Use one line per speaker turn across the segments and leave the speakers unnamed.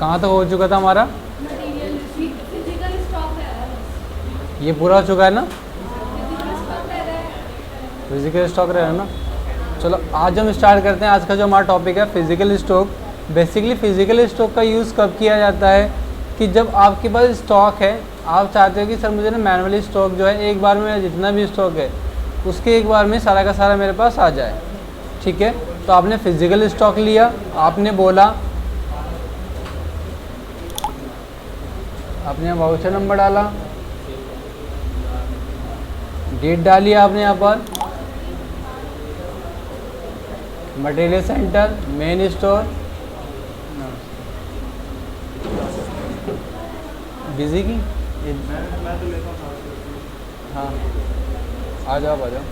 कहाँ तक हो चुका था हमारा? ये पूरा हो चुका है ना? फिजिकल स्टॉक रहा है ना। चलो आज हम स्टार्ट करते हैं। आज का जो हमारा टॉपिक है physical stock. Basically physical stock का यूज़ कब किया जाता है कि जब आपके पास स्टॉक है, आप चाहते हो कि सर मुझे ना मैनुअली स्टॉक जो है एक बार में मेरा जितना भी स्टॉक है उसके एक बार में सारा का सारा मेरे पास आ जाए। ठीक है, तो आपने फिजिकल स्टॉक लिया, आपने बोला, आपने वाउचर नंबर डाला, डेट डाली आपने यहाँ पर, material centre, main store, busy की मैं तो लेता हूँ। हाँ आ जाओ आ जाओ।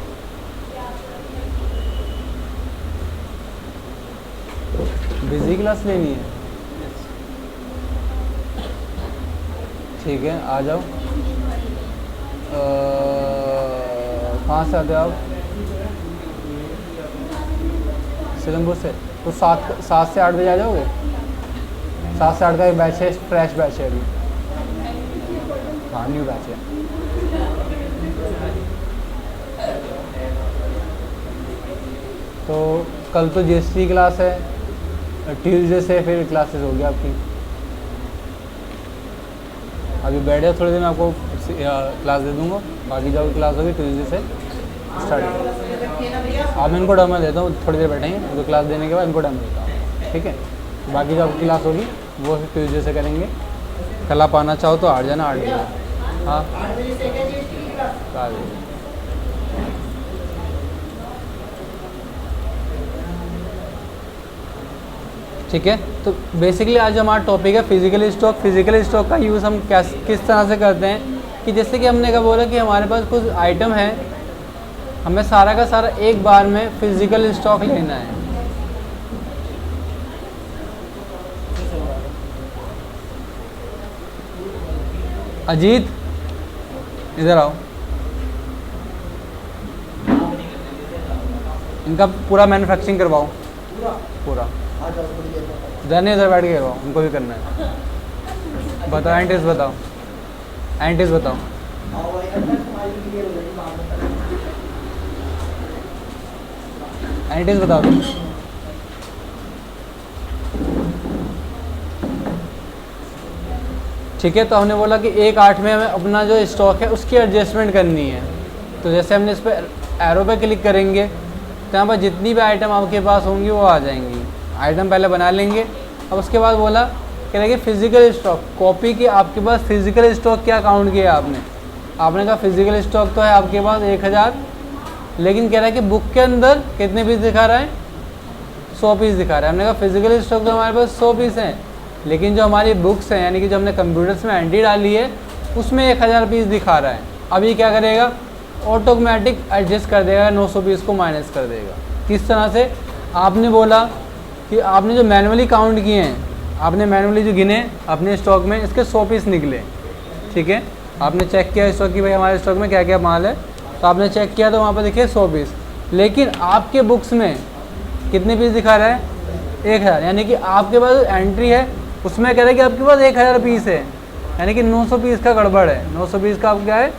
बिजी क्लास लेनी है, ठीक है आ जाओ। कहाँ से आते हो आप? सिलमपुर से। तो 7 से 8 बजे आ जाओगे? 7 से 8 का एक बैच है, फ्रेश बैच है अभी। हाँ न्यू बैच है। तो कल तो जीएसटी क्लास है, ट्यूसडे से फिर क्लासेस होगी आपकी। अभी बैठ जाओ, थोड़ी देर में आपको क्लास दे दूँगा, बाकी जो क्लास होगी ट्यूसडे से स्टार्ट। अब मैं इनको डेमो देता हूँ, थोड़ी देर बैठेंगे, इनको क्लास देने के बाद इनको डेमो देता हूँ, ठीक है। बाकी जो आपकी क्लास होगी वो फिर ट्यूसडे से करेंगे। कल आप आना चाहो तो आ जाना 8 बजे। हाँ ठीक है। तो बेसिकली आज हमारा टॉपिक है फिजिकल स्टॉक। फिजिकल स्टॉक का यूज़ हम किस तरह से करते हैं कि जैसे कि हमने क्या बोला कि हमारे पास कुछ आइटम है, हमें सारा का सारा एक बार में फिजिकल स्टॉक लेना है। अजीत इधर आओ, इनका पूरा मैन्युफैक्चरिंग करवाओ, पूरा इधर बैठ के करवाओ, उनको भी करना है। बताओ एंटीज बताओ, एंटीज बताओ। एंटीज बताओ तुम। ठीक है, तो हमने बोला कि 1/8 में हमें अपना जो स्टॉक है उसकी एडजस्टमेंट करनी है। तो जैसे हमने इस पर एरो पे क्लिक करेंगे तो यहाँ पर जितनी भी आइटम आपके पास होंगी वो आ जाएंगी। आइटम पहले बना लेंगे। अब उसके बाद बोला कह रहे कि फिजिकल स्टॉक कॉपी की आपके पास फिजिकल स्टॉक क्या काउंट किया आपने कहा फिजिकल स्टॉक तो है आपके पास 1000, लेकिन कह रहा है कि बुक के अंदर कितने पीस दिखा रहा है? 100 पीस दिखा रहा है। हमने कहा फिजिकल स्टॉक तो हमारे पास 100 पीस हैं, लेकिन जो हमारी बुक्स हैं यानी कि जो हमने कंप्यूटर्स में एंट्री डाली है उसमें 1000 पीस दिखा रहा है। अब ये क्या करेगा? ऑटोमेटिक एडजस्ट कर देगा, 900 पीस को माइनस कर देगा। किस तरह से? आपने बोला कि आपने जो मैनुअली काउंट किए हैं, आपने मैनुअली जो गिने अपने स्टॉक में, इसके 100 पीस निकले, ठीक है। आपने चेक किया स्टॉक की भाई हमारे स्टॉक में क्या क्या माल है, तो आपने चेक किया तो वहाँ पर देखिए 100 पीस, लेकिन आपके बुक्स में कितने पीस दिखा रहा है? 1000। यानी कि आपके पास एंट्री है उसमें कह रहा है कि आपके पास 1000 पीस है, यानी कि 900 पीस का गड़बड़ है। 900 पीस का आप क्या है?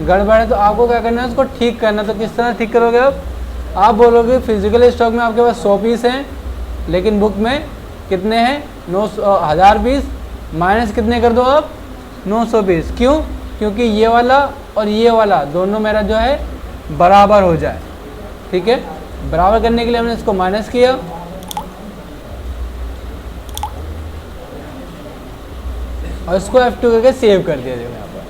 गड़बड़ है। तो आपको क्या करना है? उसको ठीक करना है। तो किस तरह ठीक करोगे आप बोलोगे फिजिकल स्टॉक में आपके पास 100 पीस हैं, लेकिन बुक में कितने हैं? 1000 पीस, माइनस कितने कर दो आप? 900 पीस। क्यों? क्योंकि ये वाला और ये वाला दोनों मेरा जो है बराबर हो जाए, ठीक है। बराबर करने के लिए हमने इसको माइनस किया, और इसको F2 करके सेव कर दिया। देखो यहाँ पर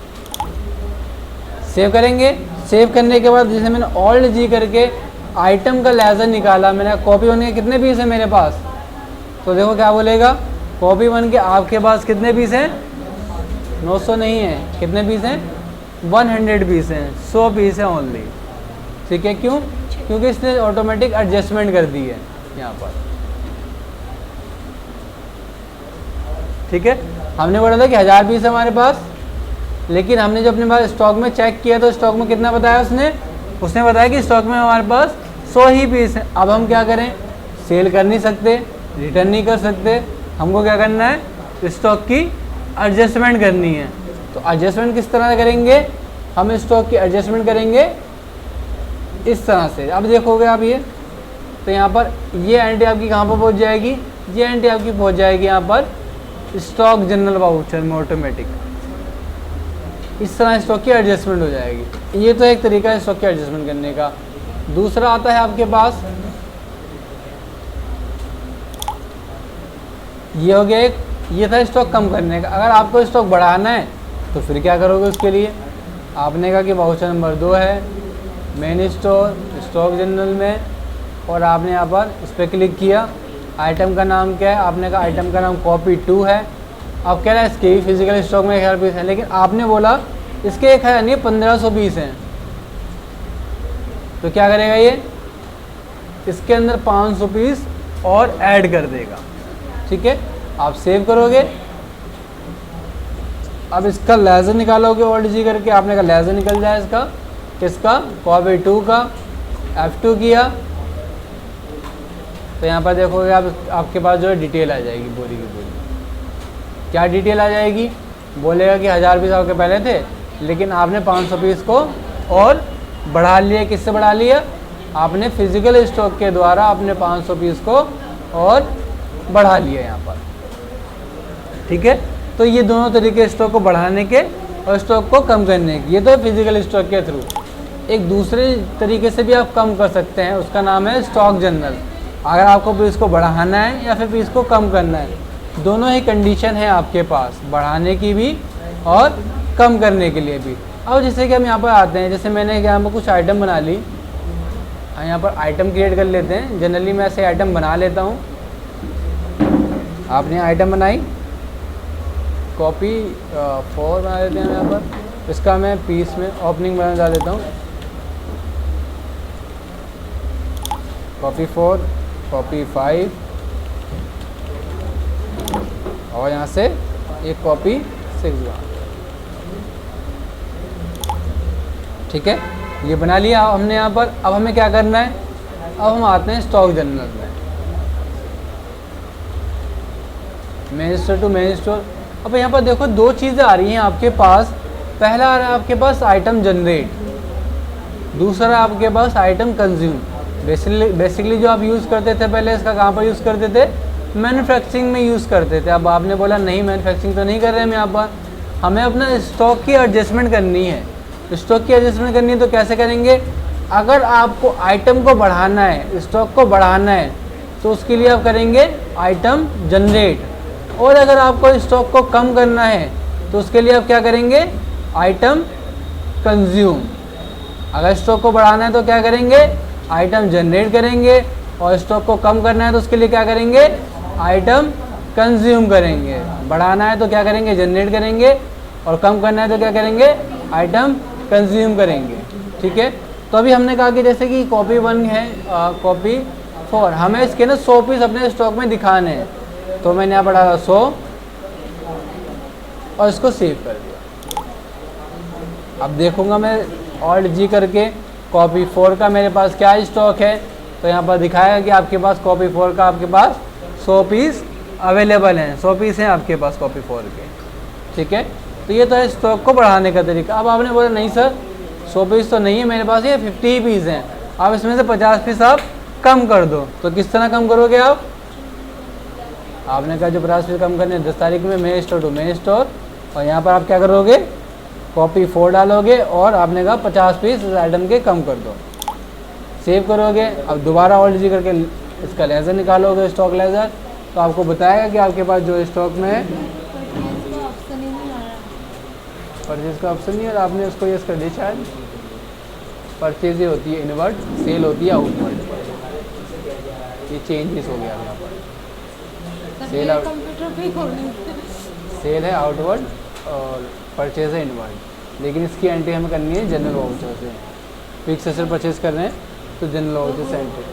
सेव करेंगे। सेव करने के बाद जैसे मैंने ऑल्ट G करके आइटम का लेजर निकाला, मैंने कॉपी वन के कितने पीस है मेरे पास, तो देखो क्या बोलेगा? कॉपी वन के आपके पास कितने पीस हैं? 900 नहीं है, कितने पीस हैं? 100 पीस हैं, 100 पीस है ओनली, ठीक है। क्यों? क्योंकि इसने ऑटोमेटिक एडजस्टमेंट कर दी है यहाँ पर, ठीक है। हमने बोला था कि 1000 पीस है हमारे पास, लेकिन हमने जो अपने पास स्टॉक में चेक किया तो स्टॉक में कितना बताया उसने बताया कि स्टॉक में हमारे पास 100 ही पीस है। अब हम क्या करें? सेल कर नहीं सकते, रिटर्न नहीं कर सकते, हमको क्या करना है? स्टॉक की एडजस्टमेंट करनी है। तो एडजस्टमेंट किस तरह से करेंगे, हम स्टॉक की एडजस्टमेंट करेंगे इस तरह से। अब देखोगे आप ये, तो यहाँ पर ये एंट्री आपकी कहाँ पर पहुँच जाएगी, ये एंट्री आपकी पहुँच जाएगी यहाँ पर स्टॉक जनरल वाउचर में ऑटोमेटिक। इस तरह स्टॉक की एडजस्टमेंट हो जाएगी। ये तो एक तरीका है स्टॉक की एडजस्टमेंट करने का। दूसरा आता है आपके पास, ये हो गया एक, ये था स्टॉक कम करने का। अगर आपको स्टॉक बढ़ाना है तो फिर क्या करोगे, उसके लिए आपने कहा कि वाउचर नंबर 2 है मेन स्टोर स्टॉक जनरल में, और आपने यहाँ पर इस पर क्लिक किया। आइटम का नाम क्या है, आपने कहा आइटम का नाम कॉपी 2 है। अब कह रहा है इसके फिजिकल स्टॉक में 1000 पीस है, लेकिन आपने बोला इसके 1000 नहीं 1500 पीस हैं। तो क्या करेगा ये, इसके अंदर 500 पीस और ऐड कर देगा। ठीक है, आप सेव करोगे। अब इसका लेज़र निकालोगे ऑल्ट जी करके, आपने कहा लेज़र निकल जाए इसका, किसका, कॉपी 2 का। F2 किया तो यहाँ पर देखोगे आप, आपके पास जो है डिटेल आ जाएगी पूरी की पूरी। क्या डिटेल आ जाएगी, बोलेगा कि 1000 पीस आपके पहले थे, लेकिन आपने 500 पीस को और बढ़ा लिया। किससे बढ़ा लिया, आपने फिजिकल स्टॉक के द्वारा अपने 500 पीस को और बढ़ा लिया यहाँ पर। ठीक है, तो ये दोनों तरीके स्टॉक को बढ़ाने के और स्टॉक को कम करने के, ये तो फिजिकल स्टॉक के थ्रू। एक दूसरे तरीके से भी आप कम कर सकते हैं, उसका नाम है स्टॉक जनरल। अगर आपको पीस को बढ़ाना है या फिर पीस को कम करना है, दोनों ही कंडीशन है आपके पास, बढ़ाने की भी और कम करने के लिए भी। अब जैसे कि हम यहाँ पर आते हैं, जैसे मैंने यहाँ पर कुछ आइटम बना ली, यहाँ पर आइटम क्रिएट कर लेते हैं। जनरली मैं ऐसे आइटम बना लेता हूँ। आपने आइटम बनाई, कॉपी 4 बना लेते हैं यहाँ पर। इसका मैं पीस में ओपनिंग बना डाल देता हूँ, कॉपी 4, कॉपी 5, और यहाँ से एक कॉपी 6 बना। ठीक है, ये बना लिया हमने यहाँ पर। अब हमें क्या करना है, अब हम आते हैं स्टॉक जनरल में, main store to main store. अब यहाँ पर देखो दो चीज़ें आ रही हैं आपके पास। पहला आ रहा है आपके पास आइटम जनरेट, दूसरा आपके पास आइटम कंज्यूम। बेसिकली जो आप यूज़ करते थे पहले, इसका कहाँ पर यूज़ करते थे, मैन्युफैक्चरिंग में यूज़ करते थे। अब आपने बोला नहीं मैन्युफैक्चरिंग तो नहीं कर रहे हम यहाँ पर, हमें अपना स्टॉक की एडजस्टमेंट करनी है। स्टॉक की एडजस्टमेंट करनी है तो कैसे करेंगे, अगर आपको आइटम को बढ़ाना है, स्टॉक को बढ़ाना है, तो उसके लिए आप करेंगे आइटम जनरेट। और अगर आपको स्टॉक को कम करना है तो उसके लिए आप क्या करेंगे, आइटम कंज्यूम। अगर स्टॉक को बढ़ाना है तो क्या करेंगे, आइटम जनरेट करेंगे, और स्टॉक को कम करना है तो उसके लिए क्या करेंगे, आइटम कंज्यूम करेंगे। बढ़ाना है तो क्या करेंगे, जनरेट करेंगे, और कम करना है तो क्या करेंगे, आइटम कंज्यूम करेंगे। ठीक है, तो अभी हमने कहा कि जैसे कि कॉपी 1 है, कॉपी 4, हमें इसके ना 100 पीस अपने स्टॉक में दिखाने हैं। तो मैंने यहाँ पढ़ा 100 और इसको सेव कर दिया। अब देखूंगा मैं ऑल्ट जी करके, कॉपी 4 का मेरे पास क्या स्टॉक है, तो यहाँ पर दिखाएगा कि आपके पास कॉपी 4 का आपके पास 100 पीस अवेलेबल हैं, 100 पीस हैं आपके पास कॉपी 4 के। ठीक है, तो ये तो है स्टॉक को बढ़ाने का तरीका। अब आपने बोला नहीं सर 100 पीस तो नहीं है मेरे पास, ये 50 ही पीस हैं, आप इसमें से 50 पीस आप कम कर दो। तो किस तरह कम करोगे आप, आपने कहा जो 50 पीस कम करने 10 तारीख में main store to main store, और यहाँ पर आप क्या करोगे, कॉपी 4 डालोगे, और आपने कहा 50 पीस इस आइटम के कम कर दो, सेव करोगे। अब दोबारा ऑल्ट जी करके इसका लेज़र निकालोगे, स्टॉक लेज़र, तो आपको बताएगा कि आपके पास जो स्टॉक में है, परचेज का ऑप्शन नहीं है, और आपने उसको यस कर दिया शायद। परचेज होती है इनवर्ट, सेल होती है आउटवर्ड। ये चेंजेस हो गया यहाँ पर, सेल सेल है आउटवर्ड और परचेज है इनवर्ड। लेकिन इसकी एंट्री हमें करनी है जनरल वाउचर से। फिक्स एसेट परचेज कर रहे हैं तो जनरल वाउचर से एंट्री,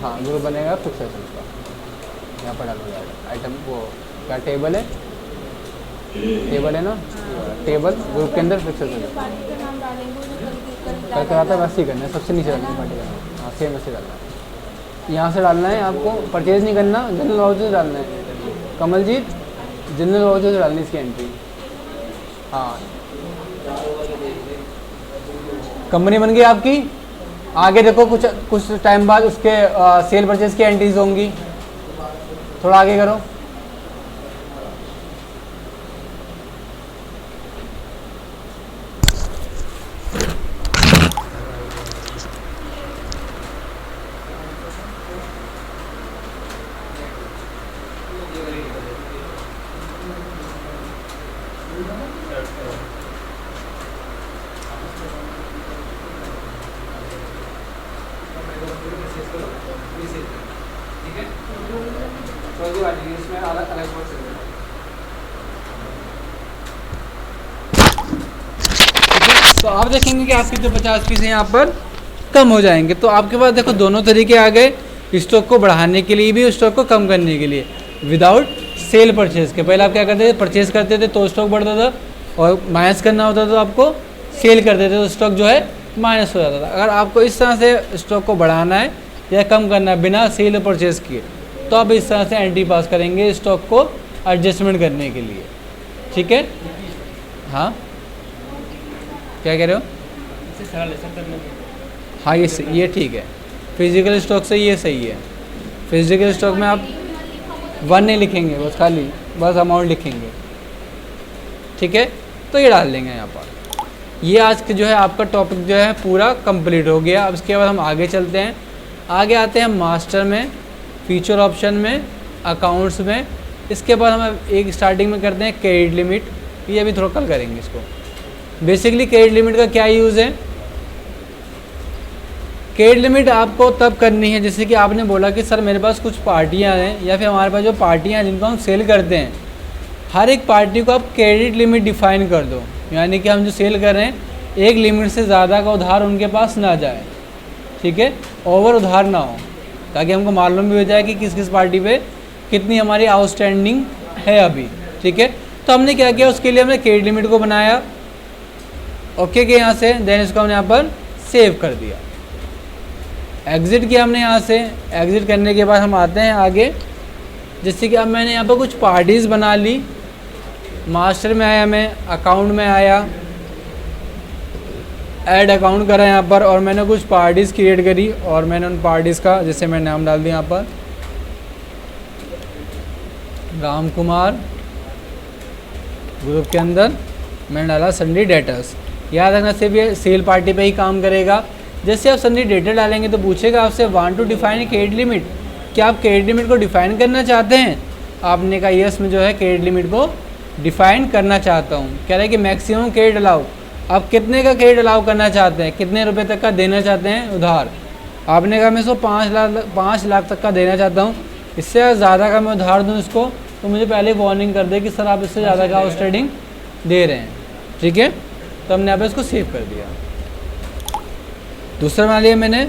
हाँ ग्रुप बनेगा फिक्स एसेट का। यहाँ पर डालो आइटम, वो क्या टेबल है, टेबल है ना, टेबल ग्रुप के अंदर फिक्स एसेट कल कराता है, बस ही करना है, सबसे नीचे डालना है पार्टी का। हाँ सेम ऐसे डालना है, यहाँ से डालना है आपको, परचेज नहीं करना, जनरल वाउचर से डालना है। कमलजीत जनरल वॉचर डालनी इसकी एंट्री। हाँ, कंपनी बन गई आपकी। आगे देखो कुछ टाइम बाद उसके सेल परचेज की एंट्रीज होंगी। थोड़ा आगे करो। तो आप देखेंगे कि आपके जो 50 पीस हैं यहाँ पर कम हो जाएंगे। तो आपके पास देखो दोनों तरीके आ गए, स्टॉक को बढ़ाने के लिए भी, स्टॉक को कम करने के लिए। विदाउट सेल परचेज के पहले आप क्या करते थे, परचेज करते थे तो स्टॉक बढ़ता था, और माइनस करना होता था तो आपको सेल कर देते तो स्टॉक जो है माइनस हो जाता था। अगर आपको इस तरह से स्टॉक को बढ़ाना है या कम करना है बिना सेल परचेज किए, तो आप इस तरह से एंट्री पास करेंगे स्टॉक को एडजस्टमेंट करने के लिए। ठीक है, हाँ क्या कह रहे हो? हाँ ये ठीक है। फिजिकल स्टॉक से ये सही है। फिजिकल स्टॉक में आप 1 नहीं लिखेंगे, बस खाली बस अमाउंट लिखेंगे। ठीक है, तो ये डाल देंगे यहाँ पर। ये आज के जो है आपका टॉपिक जो है पूरा कंप्लीट हो गया। अब इसके बाद हम आगे चलते हैं। आगे आते हैं मास्टर में, फीचर ऑप्शन में, अकाउंट्स में। इसके बाद हम एक स्टार्टिंग में करते हैं क्रेडिट लिमिट। ये अभी थोड़ा कल करेंगे इसको। बेसिकली क्रेडिट लिमिट का क्या यूज़ है? क्रेडिट लिमिट आपको तब करनी है जैसे कि आपने बोला कि सर मेरे पास कुछ पार्टियां हैं, या फिर हमारे पास जो पार्टियां हैं जिनको हम सेल करते हैं, हर एक पार्टी को आप क्रेडिट लिमिट डिफाइन कर दो। यानी कि हम जो सेल कर रहे हैं एक लिमिट से ज़्यादा का उधार उनके पास ना जाए। ठीक है, ओवर उधार ना हो, ताकि हमको मालूम भी हो जाए कि किस किस पार्टी पे कितनी हमारी आउटस्टैंडिंग है अभी। ठीक है, तो हमने क्या किया, उसके लिए हमने क्रेडिट लिमिट को बनाया। ओके के यहाँ से देन इसको हमने यहाँ पर सेव कर दिया। एग्ज़िट किया हमने यहाँ से। एग्ज़िट करने के बाद हम आते हैं आगे। जैसे कि अब मैंने यहाँ पर कुछ पार्टीज़ बना ली। मास्टर में आया मैं, अकाउंट में आया, ऐड अकाउंट करा यहाँ पर, और मैंने कुछ पार्टीज़ क्रिएट करी, और मैंने उन पार्टीज़ का जैसे मैं नाम डाल दिया यहाँ पर राम कुमार। ग्रुप के अंदर मैंने डाला संडी डेटर्स। याद रखना सिर्फ ये सेल पार्टी पे ही काम करेगा। जैसे आप संडी डेटर डालेंगे तो पूछेगा आपसे want to define credit limit, क्या आप क्रेडिट लिमिट को डिफाइन करना चाहते हैं? आपने कहा यस, में जो है क्रेडिट लिमिट को डिफाइन करना चाहता हूँ। कह रहे हैं कि मैक्सिमम क्रेडिट अलाउ, आप कितने का क्रेडिट अलाउ करना चाहते हैं, कितने रुपए तक का देना चाहते हैं उधार? आपने कहा मैं इसको 5 लाख तक का देना चाहता हूँ, इससे ज़्यादा का मैं उधार दूँ इसको तो मुझे पहले वार्निंग कर दे कि सर आप इससे ज़्यादा का आउटस्टैंडिंग दे रहे हैं। ठीक है, तो हमने यहाँ पर इसको सेव कर दिया। दूसरा बना लिया मैंने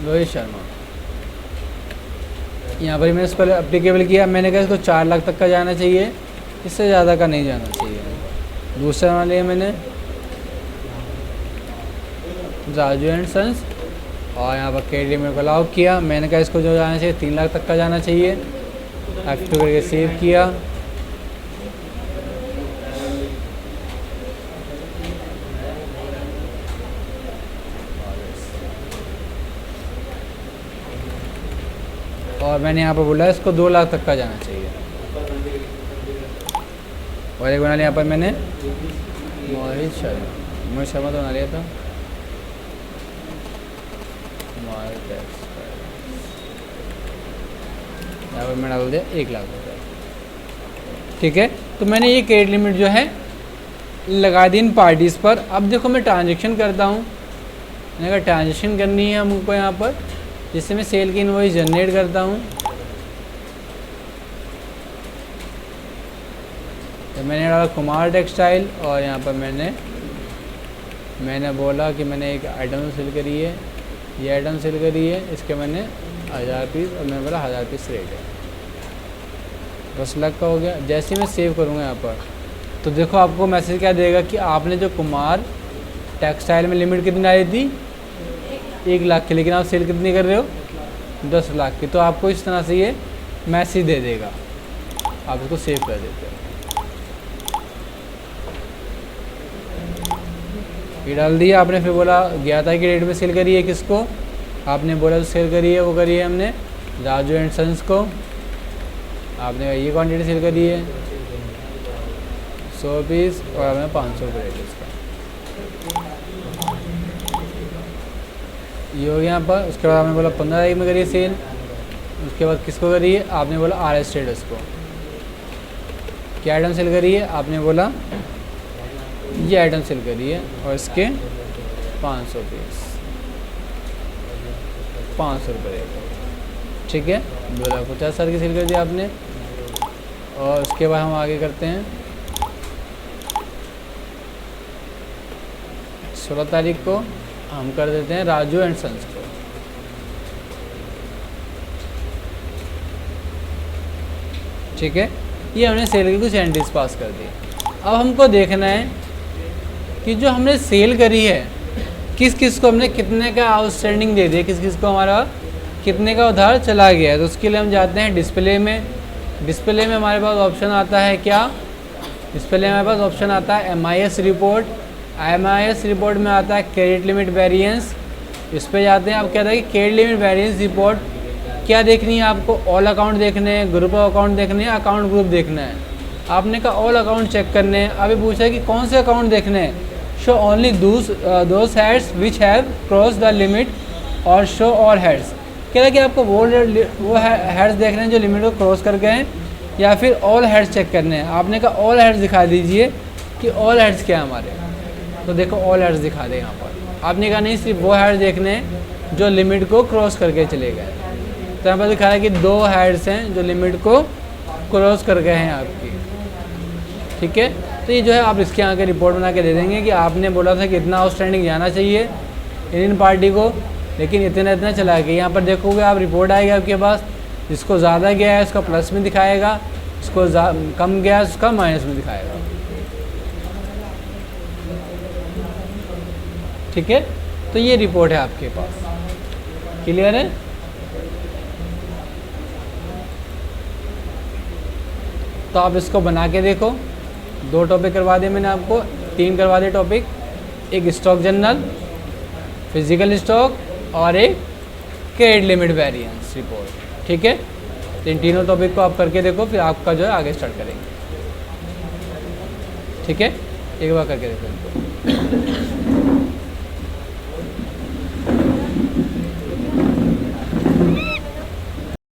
रोहित शर्मा। यहाँ पर मैंने इसको अप्लीकेबल किया। मैंने कहा इसको 4 लाख तक का जाना चाहिए, इससे ज़्यादा का नहीं जाना चाहिए। दूसरा बना लिया मैंने राजू एंड सन्स, और यहाँ पर क्रेडिट लिमिट को अलाउ किया। मैंने कहा इसको जो जाना चाहिए 3 लाख तक का जाना चाहिए। F2 करके सेव किया। और मैंने यहाँ पर बोला इसको 2 लाख तक का जाना चाहिए। और एक बना लिया यहाँ पर मैंने मोहित शर्मा तो बना लिया था। यहाँ पर मैं डाल दिया 1 लाख रुपये। ठीक है, तो मैंने ये क्रेडिट लिमिट जो है लगा दी इन पार्टीज़ पर। अब देखो मैं ट्रांजेक्शन करता हूँ। मैंने कहा ट्रांजेक्शन करनी है हमको यहाँ पर, जिससे मैं सेल की इनवॉइस जनरेट करता हूँ। तो मैंने डाला कुमार टेक्सटाइल, और यहाँ पर मैंने बोला कि मैंने एक आइटम सेल करी है, ये आइटम सेल करी है, इसके मैंने 1000 पीस, और मैंने बोला 1000 पीस रेट है। 10 लाख का हो गया। जैसे मैं सेव करूँगा यहाँ पर तो देखो आपको मैसेज क्या देगा कि आपने जो कुमार टेक्सटाइल में लिमिट कितनी डाली थी 1 लाख की, लेकिन आप सेल कितनी कर रहे हो 10 लाख की। तो आपको इस तरह से ये मैसेज दे देगा। आप इसको सेव कर देते हो। ये डाल दिया आपने, फिर बोला गया था कि डेट में सेल करिए किसको, आपने बोला तो सेल करिए, वो करिए हमने राजू एंड सन्स को। आपने ये क्वांटिटी सेल करी है 100 पीस और आपने 500 रुपये रेट इसका, ये हो गया यहाँ पर। उसके बाद आपने बोला 15 तारीख में करिए सेल। उसके बाद किसको करिए, आपने बोला RS ट्रेडर्स को। क्या आइटम सेल करिए, आपने बोला ये आइटम सेल करिए और इसके 500 पीस, 500 रुपये रेट, ठीक है। 2,50,000 की सेल कर दी आपने। और उसके बाद हम आगे करते हैं 16 तारीख को हम कर देते हैं राजू एंड सन्स को, ठीक है। ये हमने सेल की कुछ एंट्रीज पास कर दी। अब हमको देखना है कि जो हमने सेल करी है किस किस को हमने कितने का आउटस्टैंडिंग दे दिया, किस किस को हमारा कितने का उधार चला गया है। तो उसके लिए हम जाते हैं डिस्प्ले में। डिस्प्ले में हमारे पास ऑप्शन आता है क्या, डिस्प्ले में हमारे पास ऑप्शन आता है MIS रिपोर्ट। MIS रिपोर्ट में आता है क्रेडिट लिमिट वेरिएंस। इस पे जाते हैं, आप कहते हैं कि क्रेडिट लिमिट वेरिएंस रिपोर्ट क्या देखनी है आपको, ऑल अकाउंट देखने हैं, ग्रुप ऑफ अकाउंट देखने हैं, अकाउंट ग्रुप देखना है। आपने कहा ऑल अकाउंट चेक करने हैं। अभी पूछा है कि कौन से अकाउंट देखने हैं, show only those heads which have cross the limit और शो और हेड्स। कह रहा है कि आपको वो हेड्स देखने हैं जो लिमिट को क्रॉस कर गए हैं, या फिर ऑल हेड्स चेक करने हैं। आपने कहा ऑल हेड्स दिखा दीजिए कि ऑल हेड्स क्या है हमारे। तो देखो ऑल हेड्स दिखा दे यहाँ पर। आपने कहा नहीं, सिर्फ वो हेड्स देखने हैं जो लिमिट को क्रॉस करके चले गए। तो यहाँ पर दिखा रहा है कि 2 हेड्स हैं जो लिमिट को क्रॉस कर गए हैं आपकी, ठीक है। तो ये जो है आप इसके आगे रिपोर्ट बना के दे देंगे कि आपने बोला था कि इतना आउटस्टैंडिंग जाना चाहिए इंडियन पार्टी को, लेकिन इतना चला गया। यहाँ पर देखोगे आप रिपोर्ट आएगा आपके पास, जिसको ज़्यादा गया है उसका प्लस में दिखाएगा, जिसको कम गया है उसका माइनस में दिखाएगा, ठीक है। तो ये रिपोर्ट है आपके पास, क्लियर है। तो आप इसको बना के देखो। 2 टॉपिक करवा दिए मैंने आपको, 3 करवा दिए टॉपिक, एक स्टॉक जनरल, फिजिकल स्टॉक और एक क्रेडिट लिमिट वेरिएंस रिपोर्ट, ठीक है। तो इन तीनों टॉपिक को आप करके देखो, फिर आपका जो है आगे स्टार्ट करेंगे, ठीक है। एक बार करके देखो इनको।